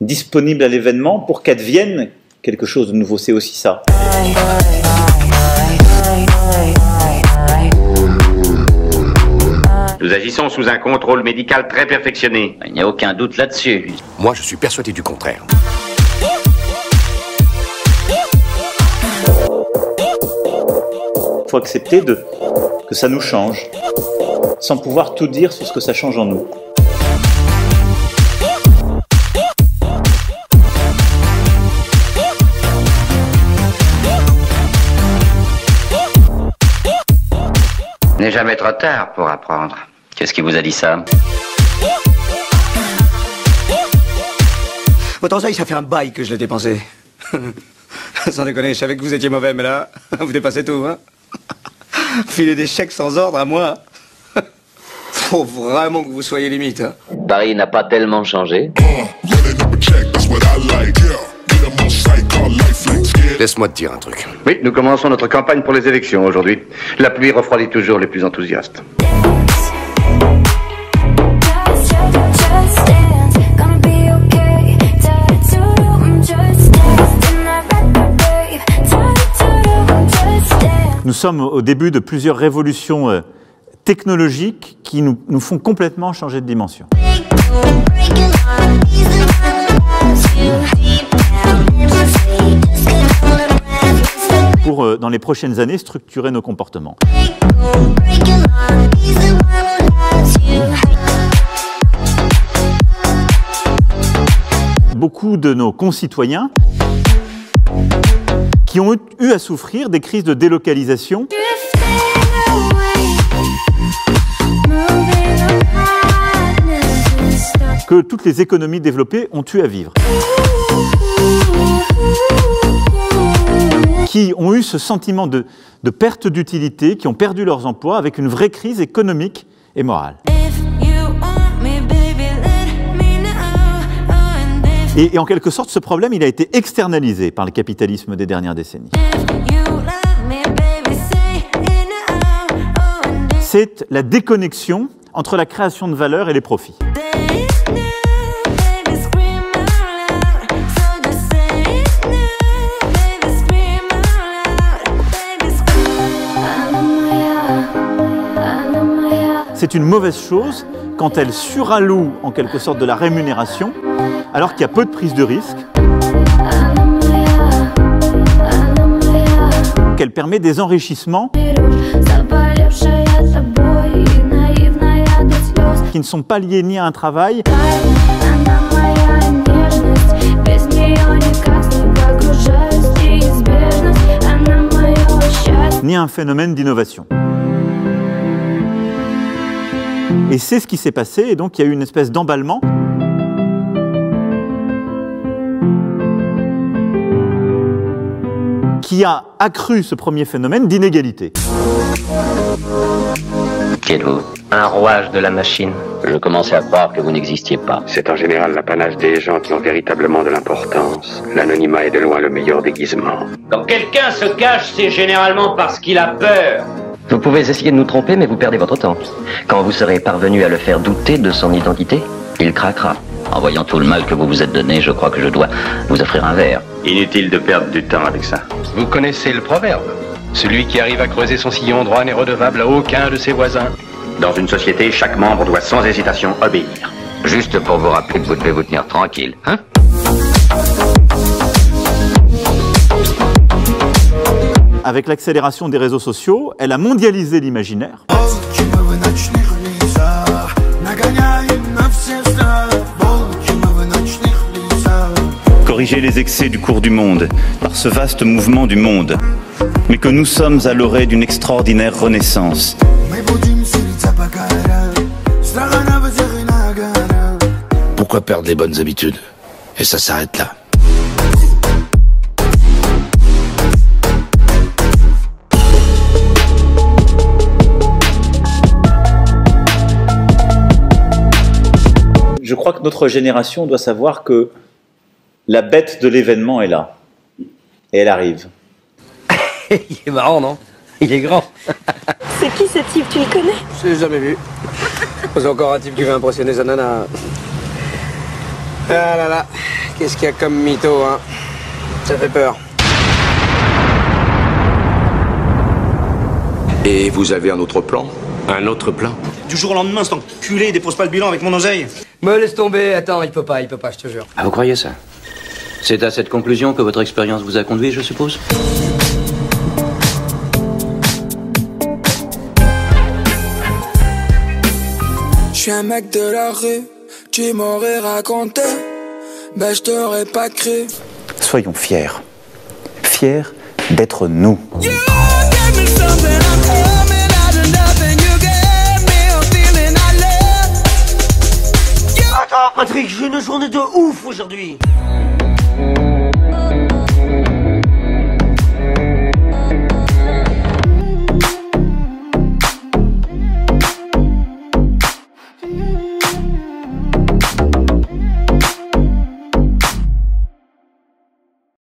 disponible à l'événement pour qu'advienne quelque chose de nouveau. C'est aussi ça. Nous agissons sous un contrôle médical très perfectionné. Il n'y a aucun doute là-dessus. Moi, je suis persuadé du contraire. Il faut accepter que ça nous change, sans pouvoir tout dire sur ce que ça change en nous. N'est jamais trop tard pour apprendre. Qu'est-ce qui vous a dit ça? Autant ça fait un bail que je l'ai dépensé. Sans déconner, je savais que vous étiez mauvais, mais là, vous dépassez tout, hein. Filer des chèques sans ordre à moi. Faut vraiment que vous soyez limite, hein. Paris n'a pas tellement changé. Laisse-moi te dire un truc. Oui, nous commençons notre campagne pour les élections aujourd'hui. La pluie refroidit toujours les plus enthousiastes. Nous sommes au début de plusieurs révolutions technologiques qui nous font complètement changer de dimension. Pour, dans les prochaines années, structurer nos comportements. Beaucoup de nos concitoyens qui ont eu à souffrir des crises de délocalisation que toutes les économies développées ont eu à vivre. Qui ont eu ce sentiment de perte d'utilité, qui ont perdu leurs emplois avec une vraie crise économique et morale. Et en quelque sorte, ce problème, il a été externalisé par le capitalisme des dernières décennies. C'est la déconnexion entre la création de valeur et les profits. C'est une mauvaise chose quand elle suralloue en quelque sorte de la rémunération, alors qu'il y a peu de prise de risque, qu'elle permet des enrichissements qui ne sont pas liés ni à un travail, ni à un phénomène d'innovation. Et c'est ce qui s'est passé, et donc il y a eu une espèce d'emballement qui a accru ce premier phénomène d'inégalité. Qui êtes-vous? Un rouage de la machine. Je commençais à croire que vous n'existiez pas. C'est en général l'apanage des gens qui ont véritablement de l'importance. L'anonymat est de loin le meilleur déguisement. Quand quelqu'un se cache, c'est généralement parce qu'il a peur. Vous pouvez essayer de nous tromper, mais vous perdez votre temps. Quand vous serez parvenu à le faire douter de son identité, il craquera. En voyant tout le mal que vous vous êtes donné, je crois que je dois vous offrir un verre. Inutile de perdre du temps avec ça. Vous connaissez le proverbe? Celui qui arrive à creuser son sillon droit n'est redevable à aucun de ses voisins. Dans une société, chaque membre doit sans hésitation obéir. Juste pour vous rappeler que vous devez vous tenir tranquille, hein? Avec l'accélération des réseaux sociaux, elle a mondialisé l'imaginaire. Corriger les excès du cours du monde par ce vaste mouvement du monde, mais que nous sommes à l'orée d'une extraordinaire renaissance. Pourquoi perdre les bonnes habitudes? Et ça s'arrête là. Je crois que notre génération doit savoir que la bête de l'événement est là. Et elle arrive. Il est marrant, non? Il est grand. C'est qui ce type? Tu le connais? Je l'ai jamais vu. C'est encore un type qui veut impressionner sa nana. Ah là là, qu'est-ce qu'il y a comme mytho, hein. Ça fait peur. Et vous avez un autre plan? Un autre plan? Du jour au lendemain, cet enculé dépose pas le bilan avec mon oseille. Me laisse tomber, attends, il peut pas, je te jure. Ah, vous croyez ça? C'est à cette conclusion que votre expérience vous a conduit, je suppose? Je suis un mec de la rue, tu m'aurais raconté, ben je t'aurais pas cru. Soyons fiers. Fiers d'être nous. Attends, Patrick, j'ai une journée de ouf aujourd'hui.